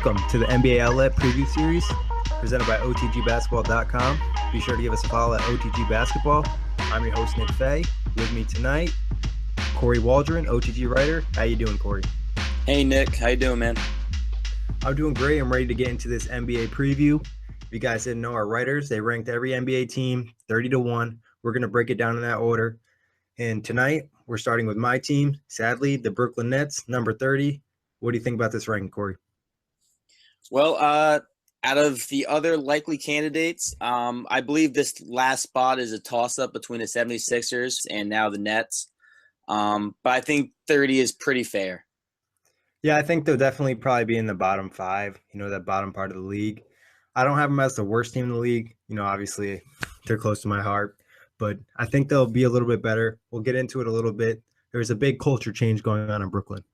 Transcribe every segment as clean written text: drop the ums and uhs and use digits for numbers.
Welcome to the NBA Outlet Preview Series presented by OTGBasketball.com. Be sure to give us a follow at OTG Basketball. I'm your host, Diesing-Fay. With me tonight, Kory Waldron, OTG writer. How you doing, Kory? Hey, Nick. How you doing, man? I'm doing great. I'm ready to get into this NBA preview. If you guys didn't know, our writers, they ranked every NBA team 30-1. We're going to break it down in that order. And tonight, we're starting with my team. Sadly, the Brooklyn Nets, number 30. What do you think about this ranking, Kory? Well, out of the other likely candidates, I believe this last spot is a toss-up between the 76ers and now the Nets. But I think 30 is pretty fair. Yeah, I think they'll definitely probably be in the bottom five, that bottom part of the league. I don't have them as the worst team in the league. Obviously, they're close to my heart. But I think they'll be a little bit better. We'll get into it a little bit. There's a big culture change going on in Brooklyn.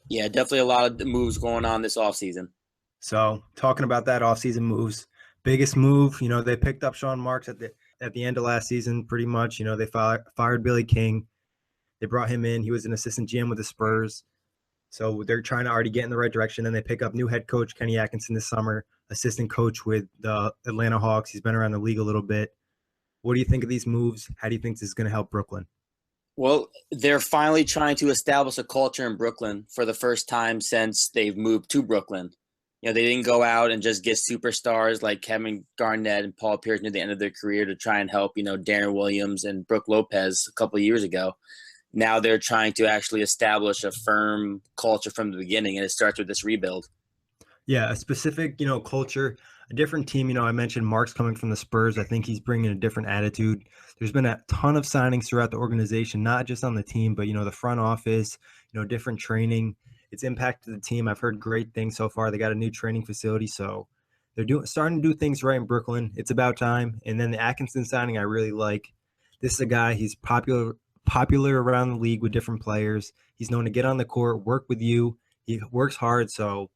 Yeah, definitely a lot of moves going on this offseason. So talking about that offseason moves, biggest move, they picked up Sean Marks at the end of last season pretty much. They fired Billy King. They brought him in. He was an assistant GM with the Spurs. So they're trying to already get in the right direction. Then they pick up new head coach Kenny Atkinson this summer, assistant coach with the Atlanta Hawks. He's been around the league a little bit. What do you think of these moves? How do you think this is going to help Brooklyn? Well, they're finally trying to establish a culture in Brooklyn for the first time since they've moved to Brooklyn. They didn't go out and just get superstars like Kevin Garnett and Paul Pierce near the end of their career to try and help, Darren Williams and Brook Lopez a couple of years ago. Now they're trying to actually establish a firm culture from the beginning, and it starts with this rebuild. Yeah, a specific, culture, a different team. I mentioned Mark's coming from the Spurs. I think he's bringing a different attitude. There's been a ton of signings throughout the organization, not just on the team, but, the front office, different training. It's impacted the team. I've heard great things so far. They got a new training facility, so they're starting to do things right in Brooklyn. It's about time. And then the Atkinson signing, I really like. This is a guy, he's popular around the league with different players. He's known to get on the court, work with you. He works hard, so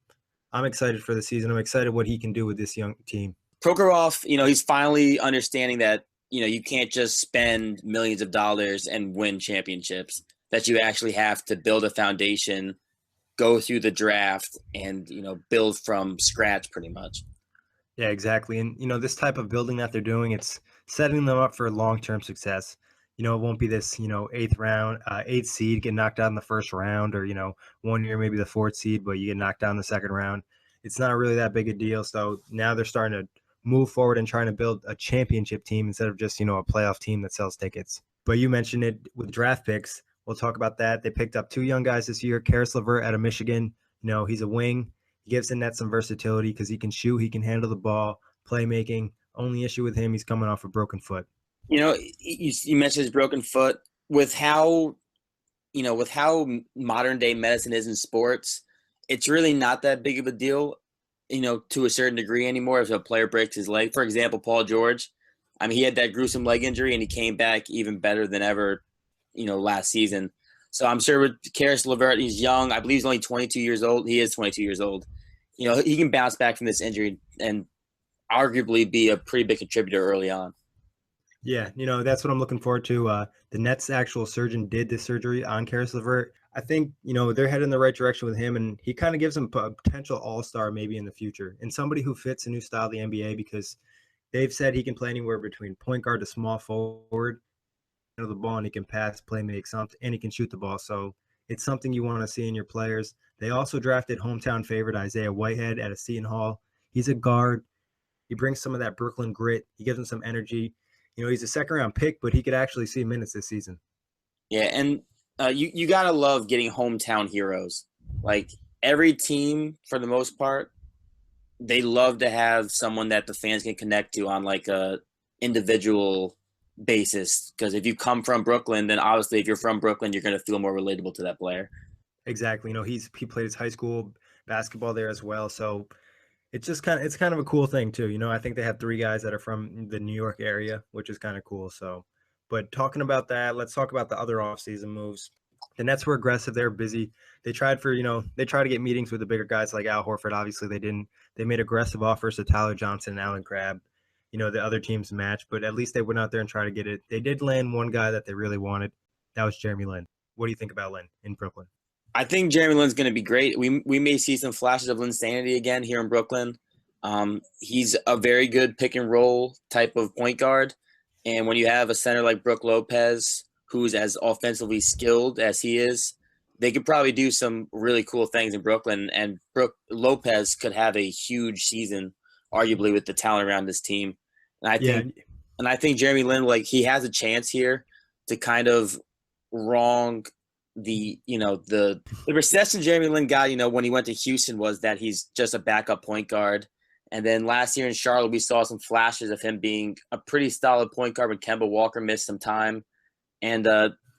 I'm excited for the season. I'm excited what he can do with this young team. Prokhorov, he's finally understanding that, you can't just spend millions of dollars and win championships, that you actually have to build a foundation, go through the draft, and, build from scratch pretty much. Yeah, exactly. And, this type of building that they're doing, it's setting them up for long-term success. It won't be this, eighth seed, get knocked out in the first round, or, one year maybe the fourth seed, but you get knocked out in the second round. It's not really that big a deal. So now they're starting to move forward and trying to build a championship team instead of just, a playoff team that sells tickets. But you mentioned it with draft picks. We'll talk about that. They picked up two young guys this year, Caris LeVert out of Michigan. He's a wing. He gives the Nets some versatility because he can shoot, he can handle the ball, playmaking. Only issue with him, he's coming off a broken foot. You mentioned his broken foot. With how modern day medicine is in sports, it's really not that big of a deal, to a certain degree anymore if a player breaks his leg. For example, Paul George, he had that gruesome leg injury and he came back even better than ever, last season. So I'm sure with Caris LeVert, he's young. I believe he's only 22 years old. He is 22 years old. He can bounce back from this injury and arguably be a pretty big contributor early on. Yeah, that's what I'm looking forward to. The Nets' actual surgeon did this surgery on Caris LeVert. I think, they're heading in the right direction with him, and he kind of gives them a potential all-star maybe in the future, and somebody who fits a new style of the NBA because they've said he can play anywhere between point guard to small forward, the ball, and he can pass, play, make something, and he can shoot the ball. So it's something you want to see in your players. They also drafted hometown favorite Isaiah Whitehead out of Seton Hall. He's a guard. He brings some of that Brooklyn grit. He gives them some energy. He's a second-round pick, but he could actually see minutes this season. Yeah, and you got to love getting hometown heroes. Like, every team, for the most part, they love to have someone that the fans can connect to on, like, a individual basis. Because if you come from Brooklyn, then obviously if you're from Brooklyn, you're going to feel more relatable to that player. Exactly. He played his high school basketball there as well, so – it's kind of a cool thing too. I think they have three guys that are from the New York area, which is kind of cool. So, but talking about that, let's talk about the other offseason moves. The Nets were aggressive. They were busy. They tried to get meetings with the bigger guys like Al Horford. Obviously they didn't. They made aggressive offers to Tyler Johnson and Allen Crabbe. The other teams match, but at least they went out there and tried to get it. They did land one guy that they really wanted. That was Jeremy Lin. What do you think about Lin in Brooklyn? I think Jeremy Lin's going to be great. We may see some flashes of Linsanity again here in Brooklyn. He's a very good pick and roll type of point guard, and when you have a center like Brook Lopez, who's as offensively skilled as he is, they could probably do some really cool things in Brooklyn. And Brook Lopez could have a huge season, arguably with the talent around this team. And I Yeah, think, and I think Jeremy Lin, like he has a chance here to kind of wrong the reception Jeremy Lin got, when he went to Houston was that he's just a backup point guard. And then last year in Charlotte, we saw some flashes of him being a pretty solid point guard when Kemba Walker missed some time. And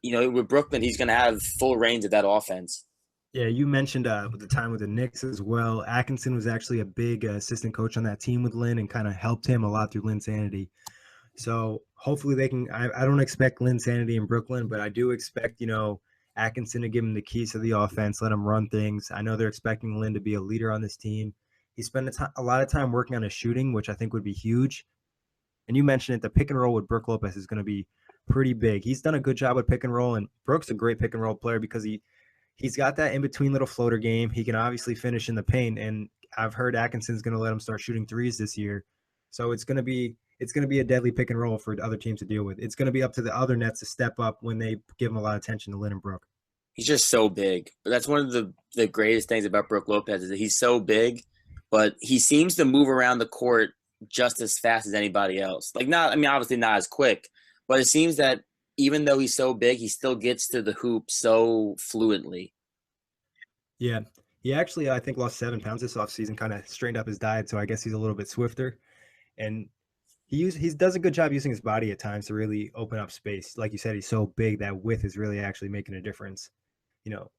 with Brooklyn, he's going to have full reins of that offense. yeah. You mentioned the time with the Knicks as well. Atkinson was actually a big assistant coach on that team with Lynn and kind of helped him a lot through Linsanity. So hopefully they can. I don't expect Linsanity in Brooklyn, but I do expect Atkinson to give him the keys to the offense, let him run things. I know they're expecting Lynn to be a leader on this team. He spent a lot of time working on his shooting, which I think would be huge. And you mentioned it, the pick and roll with Brook Lopez is going to be pretty big. He's done a good job with pick and roll, and Brook's a great pick and roll player because he's got that in between little floater game. He can obviously finish in the paint, and I've heard Atkinson's going to let him start shooting threes this year. So it's going to be a deadly pick and roll for other teams to deal with. It's going to be up to the other Nets to step up when they give him a lot of attention to Lynn and Brook. He's just so big. But that's one of the greatest things about Brook Lopez is that he's so big, but he seems to move around the court just as fast as anybody else. Obviously not as quick, but it seems that even though he's so big, he still gets to the hoop so fluently. Yeah. He actually, I think, lost 7 pounds this offseason, kind of straightened up his diet. So I guess he's a little bit swifter. And he does a good job using his body at times to really open up space. Like you said, he's so big that width is really actually making a difference. You know,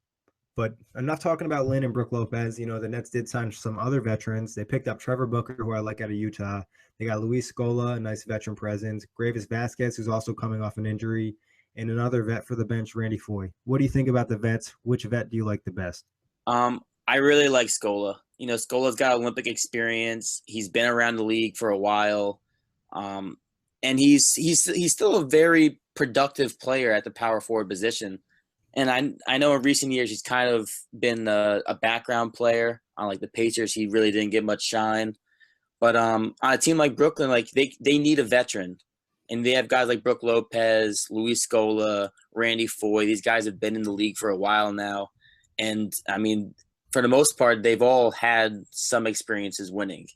but enough talking about Lynn and Brook Lopez. The Nets did sign some other veterans. They picked up Trevor Booker, who I like out of Utah. They got Luis Scola, a nice veteran presence. Gravis Vasquez, who's also coming off an injury, and another vet for the bench, Randy Foye. What do you think about the vets? Which vet do you like the best? I really like Scola. Scola's got Olympic experience. He's been around the league for a while, and he's still a very productive player at the power forward position. And I know in recent years he's kind of been a background player on like the Pacers. He really didn't get much shine, but on a team like Brooklyn, like they need a veteran, and they have guys like Brook Lopez, Luis Scola, Randy Foye. These guys have been in the league for a while now, and I mean, for the most part, they've all had some experiences winning.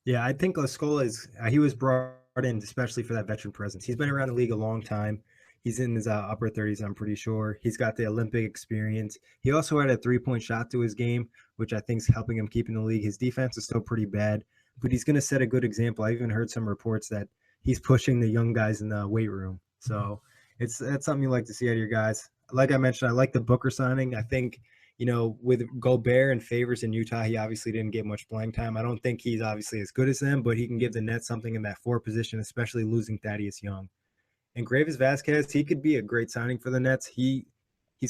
Yeah, I think Scola he was brought in especially for that veteran presence. He's been around the league a long time. He's in his upper 30s, I'm pretty sure. He's got the Olympic experience. He also had a three-point shot to his game, which I think is helping him keep in the league. His defense is still pretty bad, but he's going to set a good example. I even heard some reports that he's pushing the young guys in the weight room. So that's something you like to see out of your guys. Like I mentioned, I like the Booker signing. I think, with Gobert and Favors in Utah, he obviously didn't get much playing time. I don't think he's obviously as good as them, but he can give the Nets something in that four position, especially losing Thaddeus Young. And Gravis Vasquez, he could be a great signing for the Nets. He's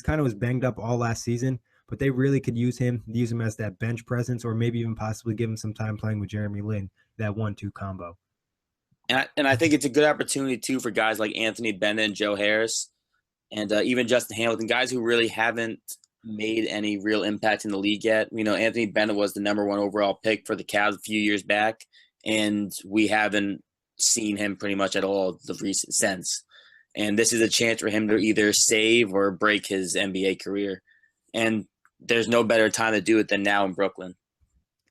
kind of was banged up all last season, but they really could use him as that bench presence, or maybe even possibly give him some time playing with Jeremy Lin, that 1-2 combo. And I think it's a good opportunity too for guys like Anthony Bennett and Joe Harris, and even Justin Hamilton, guys who really haven't made any real impact in the league yet. Anthony Bennett was the number 1 overall pick for the Cavs a few years back, and we haven't seen him pretty much at all the recent since. And this is a chance for him to either save or break his NBA career. And there's no better time to do it than now in Brooklyn.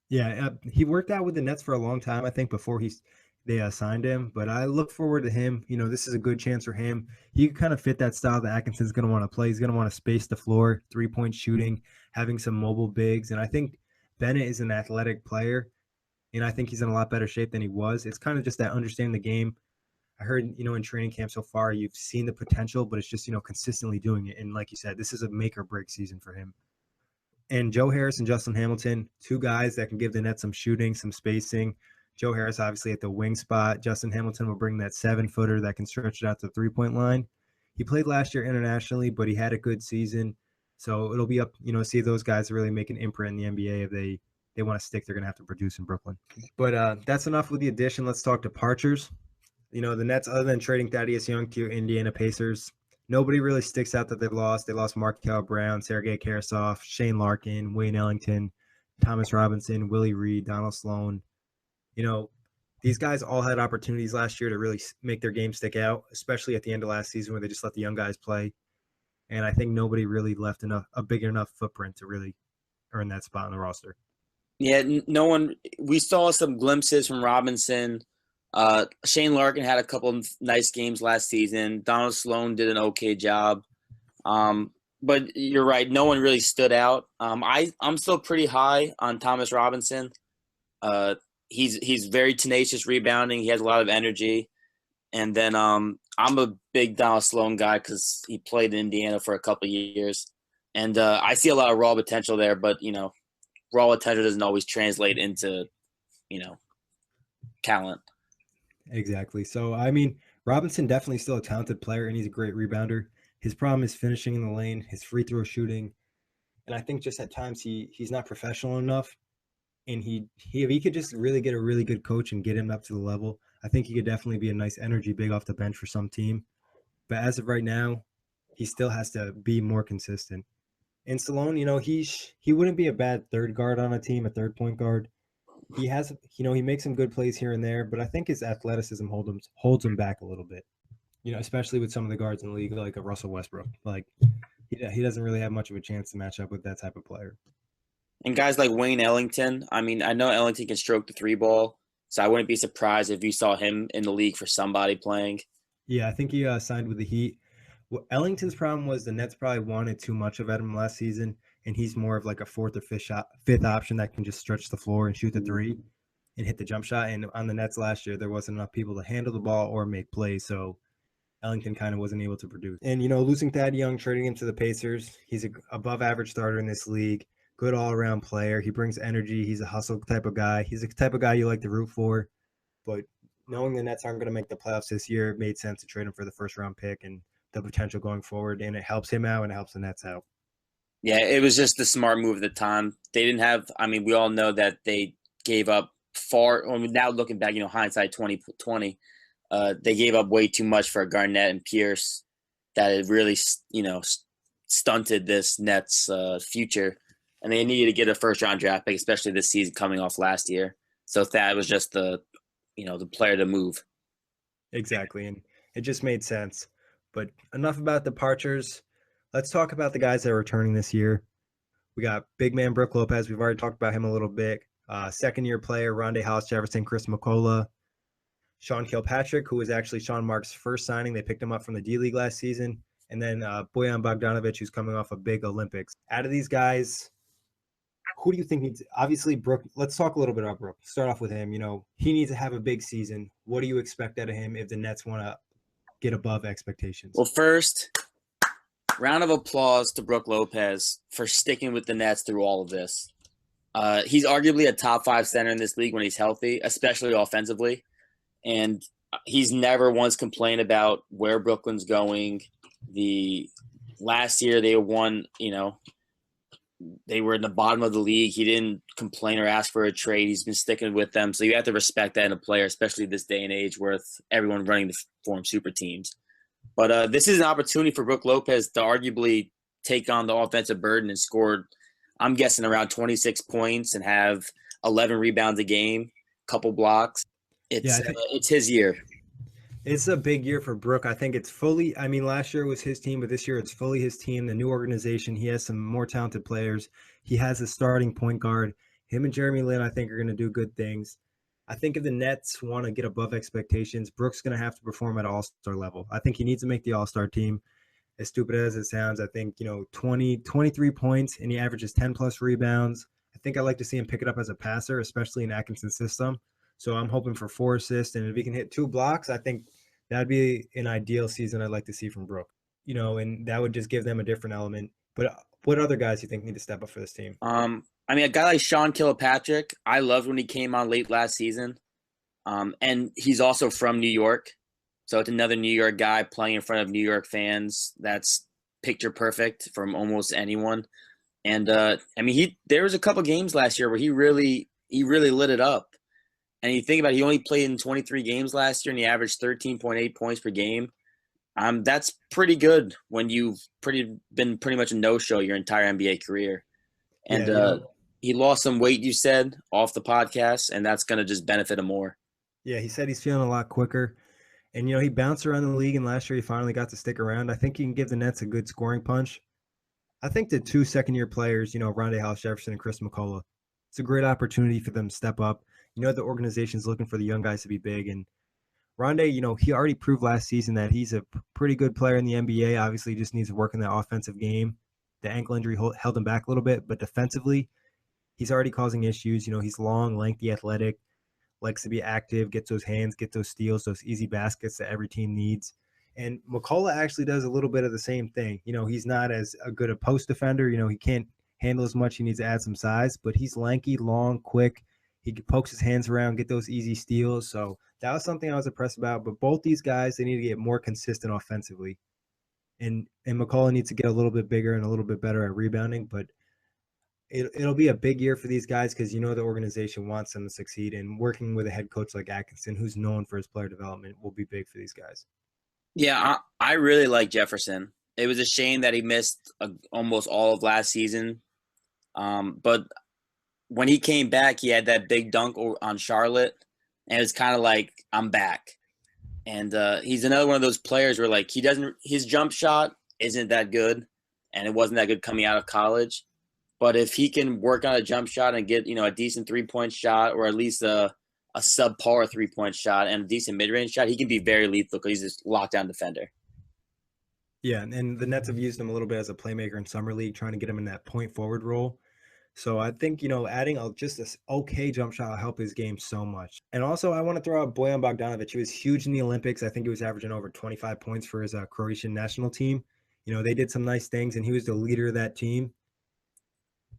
Yeah, he worked out with the Nets for a long time, I think, before they signed him. But I look forward to him. This is a good chance for him. He can kind of fit that style that Atkinson's going to want to play. He's going to want to space the floor, three-point shooting, having some mobile bigs. And I think Bennett is an athletic player, and I think he's in a lot better shape than he was. It's kind of just that understanding the game. I heard, in training camp so far, you've seen the potential, but it's just, consistently doing it. And like you said, this is a make or break season for him. And Joe Harris and Justin Hamilton, 2 guys that can give the Nets some shooting, some spacing. Joe Harris, obviously, at the wing spot. Justin Hamilton will bring that 7-footer that can stretch it out to the three-point line. He played last year internationally, but he had a good season. So it'll be up, see those guys really make an imprint in the NBA. If they want to stick, they're going to have to produce in Brooklyn. But that's enough with the addition. Let's talk departures. The Nets, other than trading Thaddeus Young to Indiana Pacers, nobody really sticks out that they've lost. They lost Markel Brown, Sergei Karasov, Shane Larkin, Wayne Ellington, Thomas Robinson, Willie Reed, Donald Sloan. You know, these guys all had opportunities last year to really make their game stick out, especially at the end of last season where they just let the young guys play. And I think nobody really left a big enough footprint to really earn that spot on the roster. Yeah, no one. We saw some glimpses from Robinson. Shane Larkin had a couple of nice games last season. Donald Sloan did an okay job. But you're right. No one really stood out. I'm still pretty high on Thomas Robinson. He's very tenacious rebounding. He has a lot of energy. And then I'm a big Donald Sloan guy because he played in Indiana for a couple of years. And I see a lot of raw potential there, but, raw potential doesn't always translate into, talent. Exactly. So, I mean, Robinson definitely still a talented player, and he's a great rebounder. His problem is finishing in the lane, his free throw shooting, and I think just at times he's not professional enough. And if he could just really get a really good coach and get him up to the level, I think he could definitely be a nice energy big off the bench for some team. But as of right now, he still has to be more consistent. And Stallone, he wouldn't be a bad third guard on a team, a third point guard. He has, he makes some good plays here and there, but I think his athleticism holds him back a little bit. Especially with some of the guards in the league, like a Russell Westbrook. Like he doesn't really have much of a chance to match up with that type of player. And guys like Wayne Ellington, I mean, I know Ellington can stroke the three ball, so I wouldn't be surprised if you saw him in the league for somebody playing. Yeah, I think he signed with the Heat. Well, Ellington's problem was the Nets probably wanted too much of him last season, and he's more of like a fourth or fifth option that can just stretch the floor and shoot the three and hit the jump shot. And on the Nets last year, there wasn't enough people to handle the ball or make plays, so Ellington kind of wasn't able to produce. And, losing Thad Young, trading him to the Pacers, he's an above-average starter in this league, good all-around player. He brings energy. He's a hustle type of guy. He's the type of guy you like to root for. But knowing the Nets aren't going to make the playoffs this year, it made sense to trade him for the first-round pick and the potential going forward, and it helps him out and it helps the Nets out. Yeah, it was just the smart move at the time. They didn't have – I mean, we all know that they gave up now looking back, hindsight 2020, they gave up way too much for Garnett and Pierce that it really, stunted this Nets future. And they needed to get a first-round draft pick, especially this season coming off last year. So Thad was just the player to move. Exactly, and it just made sense. But enough about departures. Let's talk about the guys that are returning this year. We got big man Brook Lopez. We've already talked about him a little bit. Second-year player Rondae Hollis-Jefferson, Chris McCullough. Sean Kilpatrick, who was actually Sean Marks' first signing. They picked him up from the D-League last season. And then Bogdan Bogdanovich, who's coming off a big Olympics. Out of these guys, who do you think needs – obviously, Brook – let's talk a little bit about Brook. Start off with him. He needs to have a big season. What do you expect out of him if the Nets want to get above expectations? Well, first, round of applause to Brook Lopez for sticking with the Nets through all of this. He's arguably a top 5 center in this league when he's healthy, especially offensively. And he's never once complained about where Brooklyn's going. The last year they won, they were in the bottom of the league. He didn't complain or ask for a trade. He's been sticking with them. So you have to respect that in a player, especially this day and age with everyone running to form super teams. But this is an opportunity for Brook Lopez to arguably take on the offensive burden and score, I'm guessing, around 26 points and have 11 rebounds a game, couple blocks. It's his year. It's a big year for Brook. I think it's fully – I mean, last year was his team, but this year it's fully his team, the new organization. He has some more talented players. He has a starting point guard. Him and Jeremy Lin, I think, are going to do good things. I think if the Nets want to get above expectations, Brook's going to have to perform at all-star level. I think he needs to make the all-star team. As stupid as it sounds, I think, 23 points, and he averages 10-plus rebounds. I think I'd like to see him pick it up as a passer, especially in Atkinson's system. So I'm hoping for 4 assists, and if he can hit 2 blocks, I think that'd be an ideal season I'd like to see from Brook. And that would just give them a different element. But what other guys do you think need to step up for this team? I mean, a guy like Sean Kilpatrick, I loved when he came on late last season. And he's also from New York. So it's another New York guy playing in front of New York fans. That's picture perfect from almost anyone. And there was a couple games last year where he really lit it up. And you think about it, he only played in 23 games last year, and he averaged 13.8 points per game. That's pretty good when you've been pretty much a no-show your entire NBA career. Yeah, And he lost some weight, you said, off the podcast, and that's going to just benefit him more. yeah, he said he's feeling a lot quicker. And, he bounced around the league, and last year he finally got to stick around. I think he can give the Nets a good scoring punch. I think the two second-year players, Rondae Hollis-Jefferson and Chris McCullough, it's a great opportunity for them to step up. The organization's looking for the young guys to be big. And Rondae, he already proved last season that he's a pretty good player in the NBA. Obviously, he just needs to work in that offensive game. The ankle injury held him back a little bit, but defensively, he's already causing issues. He's long, lengthy, athletic, likes to be active, gets those hands, get those steals, those easy baskets that every team needs. And McCullough actually does a little bit of the same thing. He's not as a good a post defender. He can't handle as much. He needs to add some size, but he's lanky, long, quick. He pokes his hands around, get those easy steals. So that was something I was impressed about. But both these guys, they need to get more consistent offensively. And McCullough needs to get a little bit bigger and a little bit better at rebounding. But it'll be a big year for these guys because the organization wants them to succeed, and working with a head coach like Atkinson, who's known for his player development, will be big for these guys. Yeah, I really like Jefferson. It was a shame that he missed almost all of last season. But when he came back, he had that big dunk on Charlotte, and it's kind of like, I'm back. And he's another one of those players where like his jump shot isn't that good, and it wasn't that good coming out of college. But if he can work on a jump shot and get a decent 3-point shot, or at least a subpar 3-point shot and a decent mid-range shot, he can be very lethal because he's this lockdown defender. Yeah, and the Nets have used him a little bit as a playmaker in summer league, trying to get him in that point forward role. So I think adding just this okay jump shot will help his game so much. And also, I want to throw out Bogdan Bogdanovich. He was huge in the Olympics. I think he was averaging over 25 points for his Croatian national team. They did some nice things, and he was the leader of that team.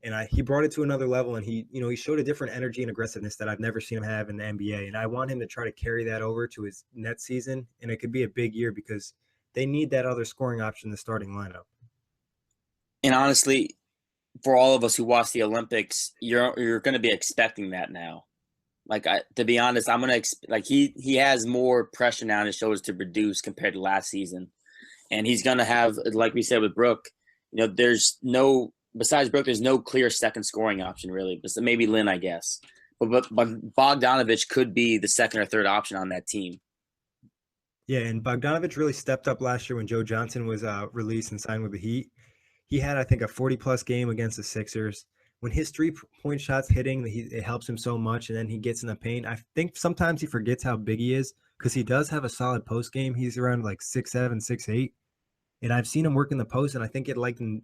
And he brought it to another level, and he showed a different energy and aggressiveness that I've never seen him have in the NBA. And I want him to try to carry that over to his net season, and it could be a big year because they need that other scoring option in the starting lineup. And honestly, for all of us who watch the Olympics, you're going to be expecting that now. Like, to be honest, I'm going to he has more pressure now on his shoulders to produce compared to last season, and he's going to have, like we said with Brook, besides Brook, there's no clear second scoring option really. But maybe Lynn, I guess. But Bogdanovich could be the second or third option on that team. Yeah, and Bogdanovich really stepped up last year when Joe Johnson was released and signed with the Heat. He had, I think, a 40-plus game against the Sixers. When his 3-point shot's hitting, it helps him so much, and then he gets in the paint. I think sometimes he forgets how big he is because he does have a solid post game. He's around like 6'7", 6'8". And I've seen him work in the post, and I think it'd like him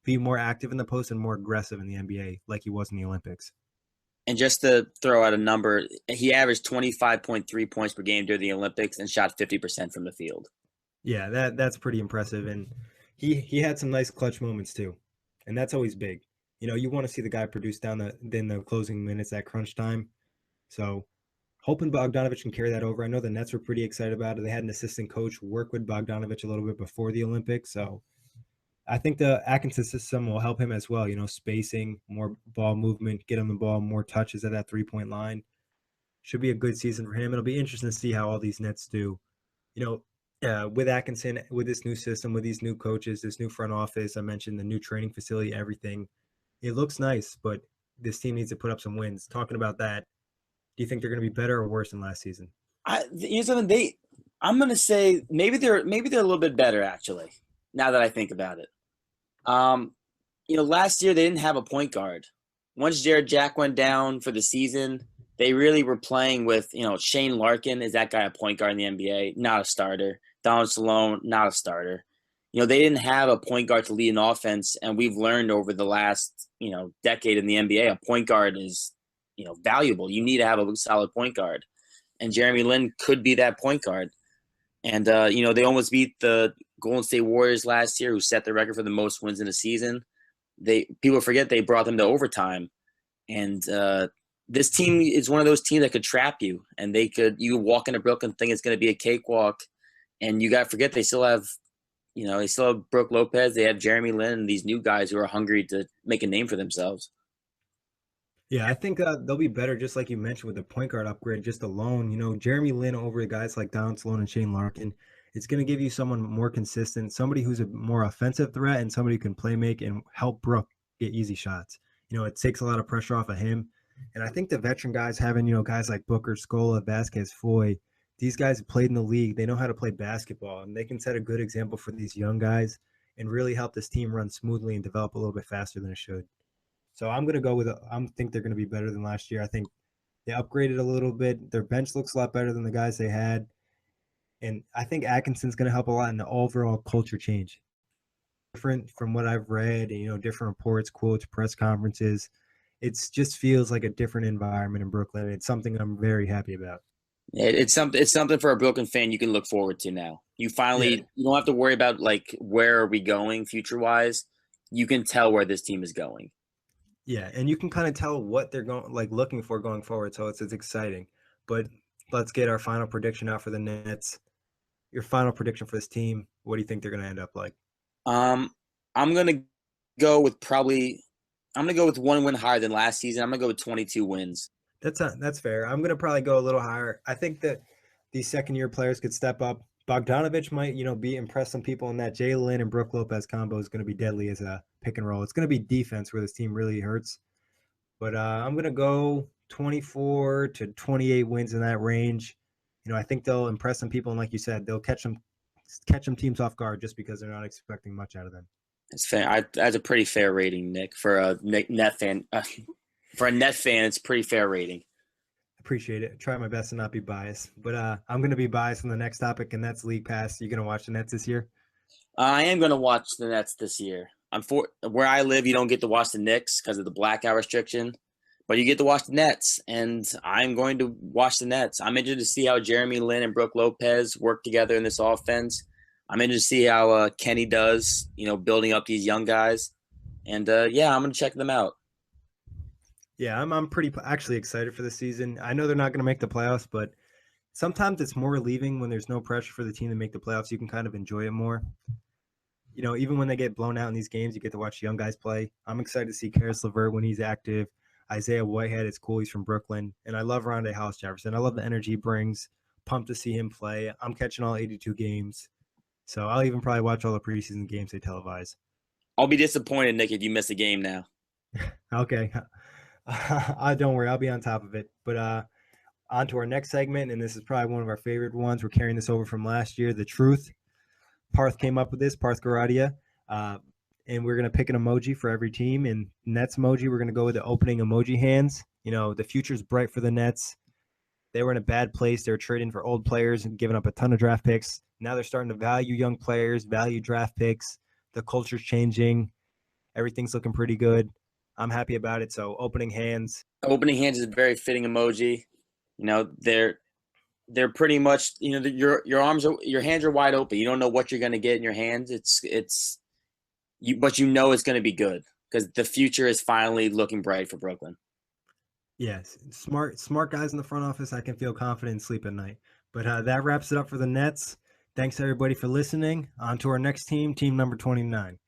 be more active in the post and more aggressive in the NBA like he was in the Olympics. And just to throw out a number, he averaged 25.3 points per game during the Olympics and shot 50% from the field. Yeah, that's pretty impressive. And he had some nice clutch moments too. And that's always big. You want to see the guy produce in the closing minutes at crunch time. So hoping Bogdanovich can carry that over. I know the Nets were pretty excited about it. They had an assistant coach work with Bogdanovich a little bit before the Olympics. So I think the Atkinson system will help him as well. Spacing, more ball movement, get him the ball, more touches at that 3-point line. Should be a good season for him. It'll be interesting to see how all these Nets do. With Atkinson, with this new system, with these new coaches, this new front office, I mentioned the new training facility, everything. It looks nice, but this team needs to put up some wins. Talking about that, do you think they're going to be better or worse than last season? Something, I'm going to say maybe they're a little bit better actually. Now that I think about it, last year they didn't have a point guard. Once Jared Jack went down for the season, they really were playing with Shane Larkin. Is that guy a point guard in the NBA? Not a starter. Donald Salone, not a starter. They didn't have a point guard to lead an offense, and we've learned over the last decade in the NBA, a point guard is valuable. You need to have a solid point guard, and Jeremy Lin could be that point guard. And they almost beat the Golden State Warriors last year, who set the record for the most wins in a season. People forget they brought them to overtime, and this team is one of those teams that could trap you, and you walk into Brooklyn and think it's going to be a cakewalk, and you got to forget they still have Brook Lopez, they have Jeremy Lin, and these new guys who are hungry to make a name for themselves. Yeah, I think they'll be better, just like you mentioned, with the point guard upgrade just alone. Jeremy Lin over guys like Donald Sloan and Shane Larkin. It's going to give you someone more consistent, somebody who's a more offensive threat, and somebody who can play make and help Brook get easy shots. It takes a lot of pressure off of him. And I think the veteran guys having, guys like Booker, Scola, Vasquez, Foy, these guys have played in the league. They know how to play basketball, and they can set a good example for these young guys and really help this team run smoothly and develop a little bit faster than it should. So I'm going to go with I think they're going to be better than last year. I think they upgraded a little bit. Their bench looks a lot better than the guys they had. And I think Atkinson's going to help a lot in the overall culture change. Different from what I've read, different reports, quotes, press conferences. It just feels like a different environment in Brooklyn. It's something I'm very happy about. It's something for a Brooklyn fan you can look forward to now. You finally you don't have to worry about like where are we going future wise. You can tell where this team is going. Yeah, and you can kind of tell what they're looking for going forward. So it's exciting. But let's get our final prediction out for the Nets. Your final prediction for this team. What do you think they're going to end up like? I'm gonna go with one win higher than last season. I'm gonna go with 22 wins. That's fair. I'm gonna probably go a little higher. I think that these second-year players could step up. Bogdanovich might, impress some people, in that Jalen and Brook Lopez combo is going to be deadly as a pick and roll. It's going to be defense where this team really hurts. But I'm going to go 24 to 28 wins in that range. I think they'll impress some people, and like you said, they'll catch them teams off guard just because they're not expecting much out of them. That's fair. That's a pretty fair rating, Nick, for a Net fan. For a Net fan, it's a pretty fair rating. Appreciate it. Try my best to not be biased, but I'm going to be biased on the next topic, and that's League Pass. You going to watch the Nets this year? I am going to watch the Nets this year. Where I live, you don't get to watch the Knicks because of the blackout restriction, but you get to watch the Nets, and I'm going to watch the Nets. I'm interested to see how Jeremy Lin and Brook Lopez work together in this offense. I'm interested to see how Kenny does, building up these young guys, and I'm going to check them out. Yeah, I'm pretty actually excited for the season. I know they're not going to make the playoffs, but sometimes it's more relieving when there's no pressure for the team to make the playoffs. You can kind of enjoy it more. Even when they get blown out in these games, you get to watch young guys play. I'm excited to see Karis LeVert when he's active. Isaiah Whitehead, it's cool. He's from Brooklyn. And I love Rondé Hollis-Jefferson. I love the energy he brings. Pumped to see him play. I'm catching all 82 games. So I'll even probably watch all the preseason games they televise. I'll be disappointed, Nick, if you miss a game now. Okay. Don't worry. I'll be on top of it. But on to our next segment, and this is probably one of our favorite ones. We're carrying this over from last year, The Truth. Parth came up with this, Parth Garadia. And we're going to pick an emoji for every team. And Nets emoji, we're going to go with the opening emoji hands. The future's bright for the Nets. They were in a bad place. They were trading for old players and giving up a ton of draft picks. Now they're starting to value young players, value draft picks. The culture's changing. Everything's looking pretty good. I'm happy about it. So opening hands. Opening hands is a very fitting emoji. They're pretty much, your hands are wide open. You don't know what you're going to get in your hands. But it's going to be good because the future is finally looking bright for Brooklyn. Yes, smart guys in the front office. I can feel confident and sleep at night. But that wraps it up for the Nets. Thanks everybody for listening. On to our next team, team number 29.